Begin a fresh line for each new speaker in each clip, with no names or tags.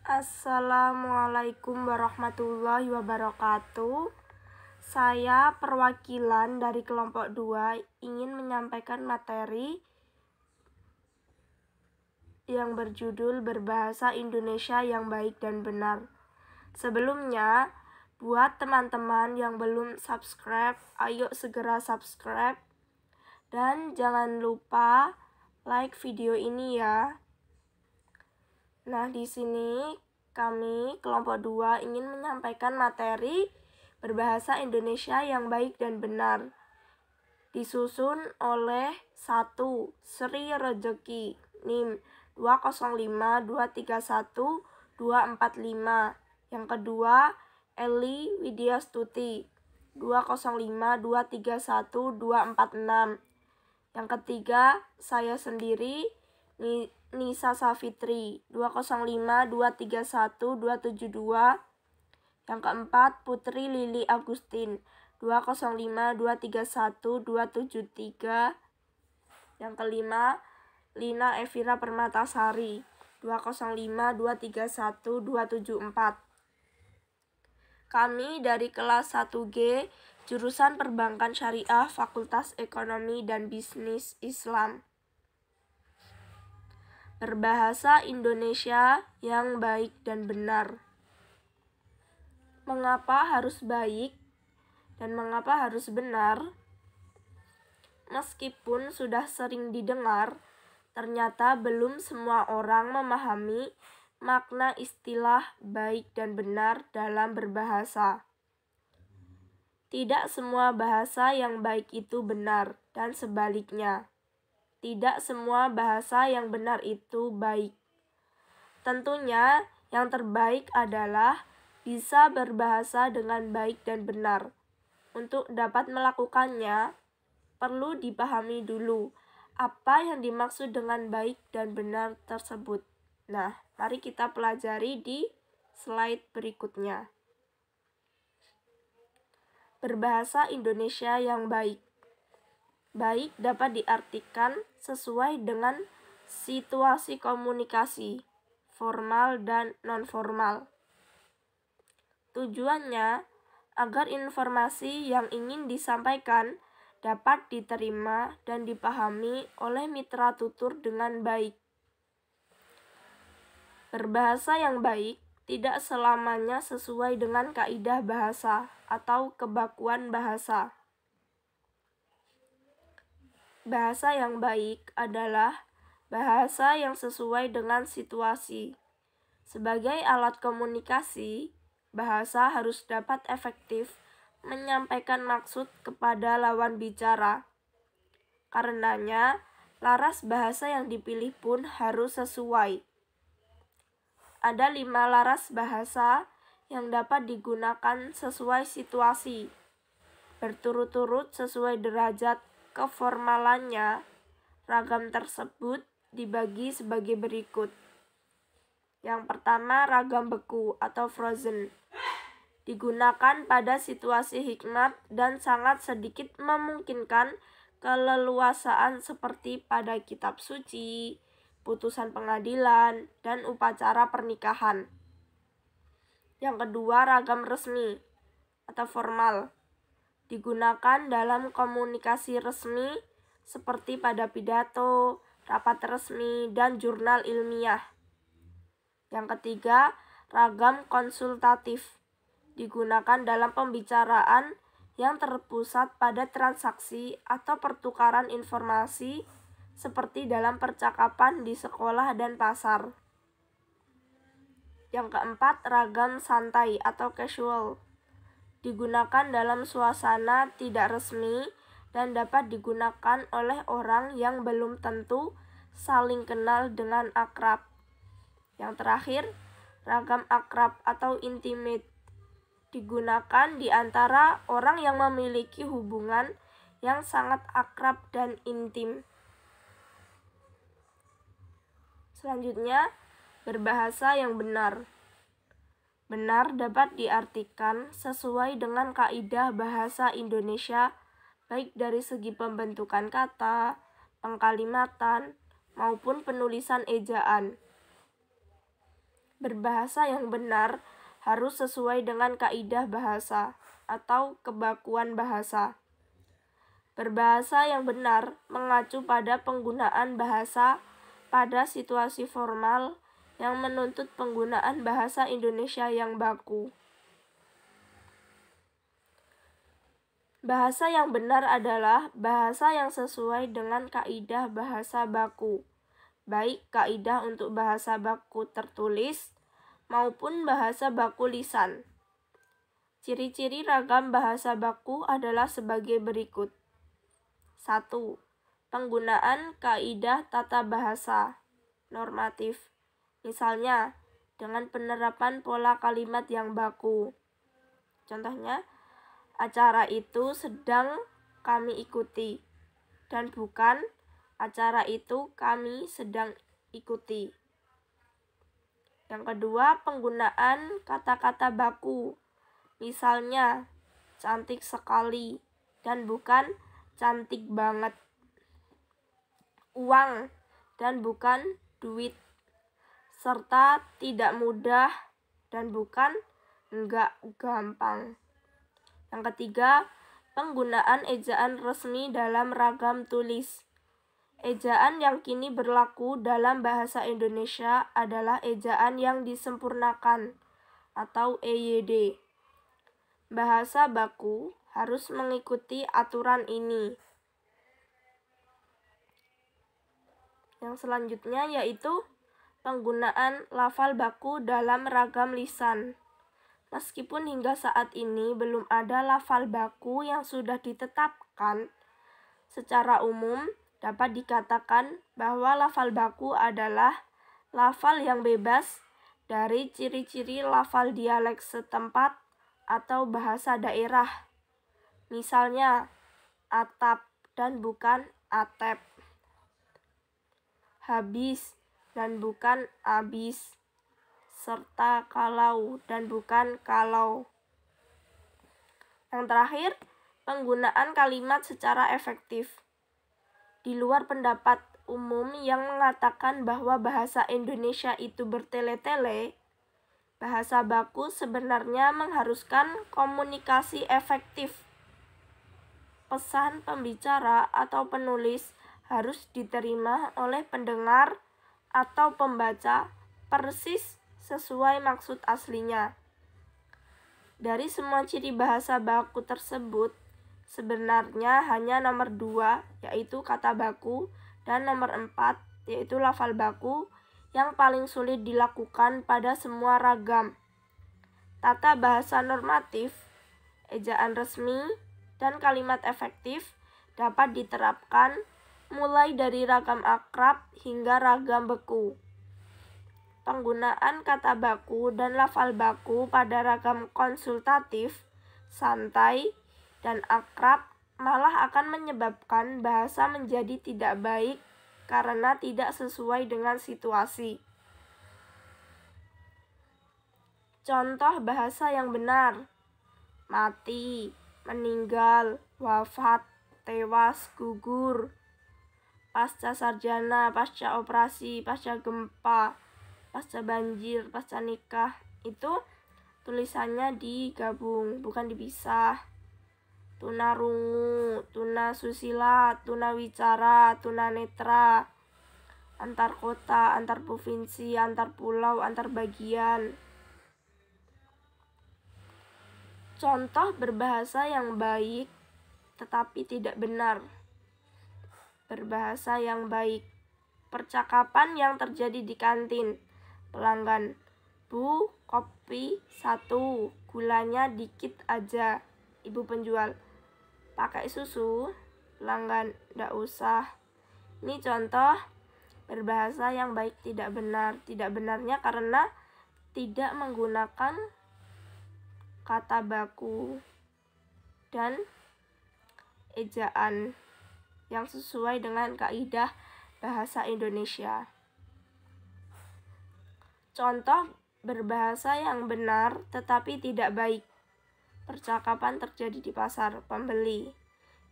Assalamualaikum warahmatullahi wabarakatuh. Saya perwakilan dari kelompok 2 ingin menyampaikan materi yang berjudul Berbahasa Indonesia yang Baik dan Benar. Sebelumnya, buat teman-teman yang belum subscribe, ayo segera subscribe. Dan jangan lupa like video ini ya. Nah, di sini kami kelompok 2 ingin menyampaikan materi berbahasa Indonesia yang baik dan benar. Disusun oleh 1. Sri Rejeki, NIM 205231245. Yang kedua, Eli Widyastuti 205231246. Yang ketiga, saya sendiri Nisa Safitri 205231272. Yang keempat, Putri Lili Agustin 205231273. Yang kelima, Lina Evira Permatasari 205231274. Kami dari kelas 1G jurusan Perbankan Syariah Fakultas Ekonomi dan Bisnis Islam. Berbahasa Indonesia yang baik dan benar. Mengapa harus baik dan mengapa harus benar? Meskipun sudah sering didengar, ternyata belum semua orang memahami makna istilah baik dan benar dalam berbahasa. Tidak semua bahasa yang baik itu benar, dan sebaliknya. Tidak semua bahasa yang benar itu baik. Tentunya yang terbaik adalah bisa berbahasa dengan baik dan benar. Untuk dapat melakukannya, perlu dipahami dulu apa yang dimaksud dengan baik dan benar tersebut. Nah, mari kita pelajari di slide berikutnya. Berbahasa Indonesia yang baik. Baik dapat diartikan sesuai dengan situasi komunikasi, formal dan non-formal. Tujuannya agar informasi yang ingin disampaikan dapat diterima dan dipahami oleh mitra tutur dengan baik. Berbahasa yang baik tidak selamanya sesuai dengan kaidah bahasa atau kebakuan bahasa. Bahasa yang baik adalah bahasa yang sesuai dengan situasi. Sebagai alat komunikasi, bahasa harus dapat efektif menyampaikan maksud kepada lawan bicara. Karenanya, laras bahasa yang dipilih pun harus sesuai. Ada 5 laras bahasa yang dapat digunakan sesuai situasi, berturut-turut sesuai derajat keformalannya. Ragam tersebut dibagi sebagai berikut. Yang pertama, ragam beku atau frozen. Digunakan pada situasi hikmat dan sangat sedikit memungkinkan keleluasaan seperti pada kitab suci, putusan pengadilan, dan upacara pernikahan. Yang kedua, ragam resmi atau formal. Digunakan dalam komunikasi resmi seperti pada pidato, rapat resmi, dan jurnal ilmiah. Yang ketiga, ragam konsultatif. Digunakan dalam pembicaraan yang terpusat pada transaksi atau pertukaran informasi seperti dalam percakapan di sekolah dan pasar. Yang keempat, ragam santai atau casual. Digunakan dalam suasana tidak resmi dan dapat digunakan oleh orang yang belum tentu saling kenal dengan akrab. Yang terakhir, ragam akrab atau intimate. Digunakan di antara orang yang memiliki hubungan yang sangat akrab dan intim. Selanjutnya, berbahasa yang benar. Benar dapat diartikan sesuai dengan kaidah bahasa Indonesia, baik dari segi pembentukan kata, pengkalimatan, maupun penulisan ejaan. Berbahasa yang benar harus sesuai dengan kaidah bahasa atau kebakuan bahasa. Berbahasa yang benar mengacu pada penggunaan bahasa pada situasi formal yang menuntut penggunaan bahasa Indonesia yang baku. Bahasa yang benar adalah bahasa yang sesuai dengan kaidah bahasa baku, baik kaidah untuk bahasa baku tertulis maupun bahasa baku lisan. Ciri-ciri ragam bahasa baku adalah sebagai berikut. 1. Penggunaan kaidah tata bahasa normatif. Misalnya, dengan penerapan pola kalimat yang baku. Contohnya, acara itu sedang kami ikuti, dan bukan acara itu kami sedang ikuti. Yang kedua, penggunaan kata-kata baku. Misalnya, cantik sekali dan bukan cantik banget. Uang dan bukan duit. Serta tidak mudah dan bukan enggak gampang. Yang ketiga, penggunaan ejaan resmi dalam ragam tulis. Ejaan yang kini berlaku dalam bahasa Indonesia adalah ejaan yang disempurnakan atau EYD. Bahasa baku harus mengikuti aturan ini. Yang selanjutnya yaitu penggunaan lafal baku dalam ragam lisan. Meskipun hingga saat ini belum ada lafal baku yang sudah ditetapkan, secara umum dapat dikatakan bahwa lafal baku adalah lafal yang bebas dari ciri-ciri lafal dialek setempat atau bahasa daerah. Misalnya, atap dan bukan atep. Habis dan bukan abis. Serta kalau dan bukan kalau. Yang terakhir, penggunaan kalimat secara efektif. Di luar pendapat umum yang mengatakan bahwa bahasa Indonesia itu bertele-tele, bahasa baku sebenarnya mengharuskan komunikasi efektif. Pesan pembicara atau penulis harus diterima oleh pendengar atau pembaca persis sesuai maksud aslinya. Dari semua ciri bahasa baku tersebut, sebenarnya hanya nomor 2, yaitu kata baku, dan nomor 4, yaitu lafal baku, yang paling sulit dilakukan pada semua ragam. Tata bahasa normatif, ejaan resmi, dan kalimat efektif dapat diterapkan mulai dari ragam akrab hingga ragam beku. Penggunaan kata baku dan lafal baku pada ragam konsultatif, santai, dan akrab malah akan menyebabkan bahasa menjadi tidak baik karena tidak sesuai dengan situasi. Contoh bahasa yang benar: mati, meninggal, wafat, tewas, gugur, pasca sarjana, pasca operasi, pasca gempa, pasca banjir, pasca nikah. Itu tulisannya digabung, bukan dipisah. Tunarungu, tunasusila, tunawicara, tunanetra, antar kota, antar provinsi, antar pulau, antar bagian. Contoh berbahasa yang baik tetapi tidak benar. Berbahasa yang baik. Percakapan yang terjadi di kantin. Pelanggan, Bu, kopi 1, gulanya dikit aja. Ibu penjual, pakai susu. Pelanggan, nggak usah. Ini contoh berbahasa yang baik tidak benar. Tidak benarnya karena tidak menggunakan kata baku dan ejaan yang sesuai dengan kaidah bahasa Indonesia. Contoh berbahasa yang benar tetapi tidak baik. Percakapan terjadi di pasar. Pembeli,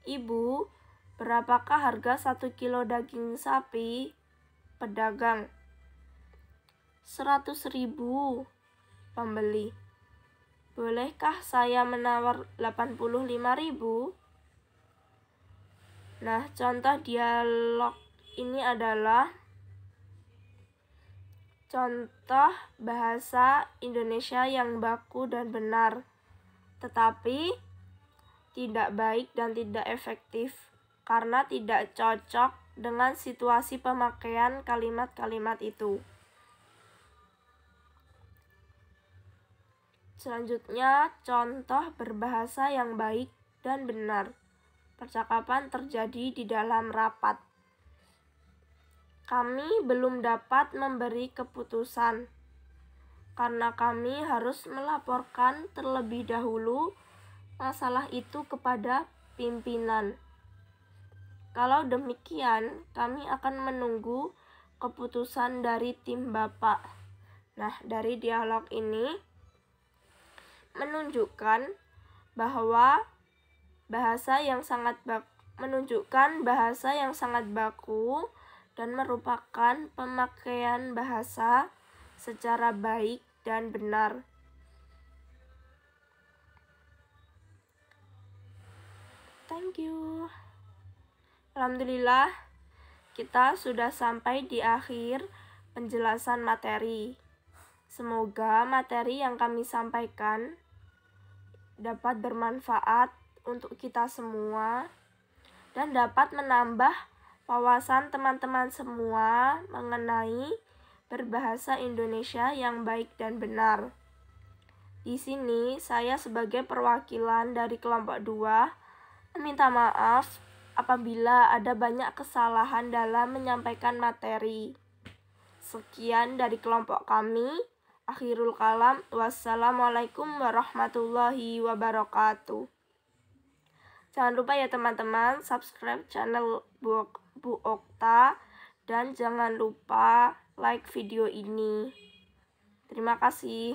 Ibu, berapakah harga 1 kilo daging sapi? Pedagang, 100.000 pembeli. Bolehkah saya menawar 85.000? Nah, contoh dialog ini adalah contoh bahasa Indonesia yang baku dan benar, tetapi tidak baik dan tidak efektif karena tidak cocok dengan situasi pemakaian kalimat-kalimat itu. Selanjutnya, contoh berbahasa yang baik dan benar. Percakapan terjadi di dalam rapat. Kami belum dapat memberi keputusan karena kami harus melaporkan terlebih dahulu masalah itu kepada pimpinan. Kalau demikian, kami akan menunggu keputusan dari tim Bapak. Nah, dari dialog ini menunjukkan bahwa bahasa yang sangat baku dan merupakan pemakaian bahasa secara baik dan benar. Thank you. Alhamdulillah, kita sudah sampai di akhir penjelasan materi. Semoga materi yang kami sampaikan dapat bermanfaat untuk kita semua dan dapat menambah wawasan teman-teman semua mengenai berbahasa Indonesia yang baik dan benar. Di sini saya sebagai perwakilan dari kelompok 2 meminta maaf apabila ada banyak kesalahan dalam menyampaikan materi. Sekian dari kelompok kami. Akhirul kalam, wassalamualaikum warahmatullahi wabarakatuh. Jangan lupa ya teman-teman, subscribe channel Bu Okta dan jangan lupa like video ini. Terima kasih.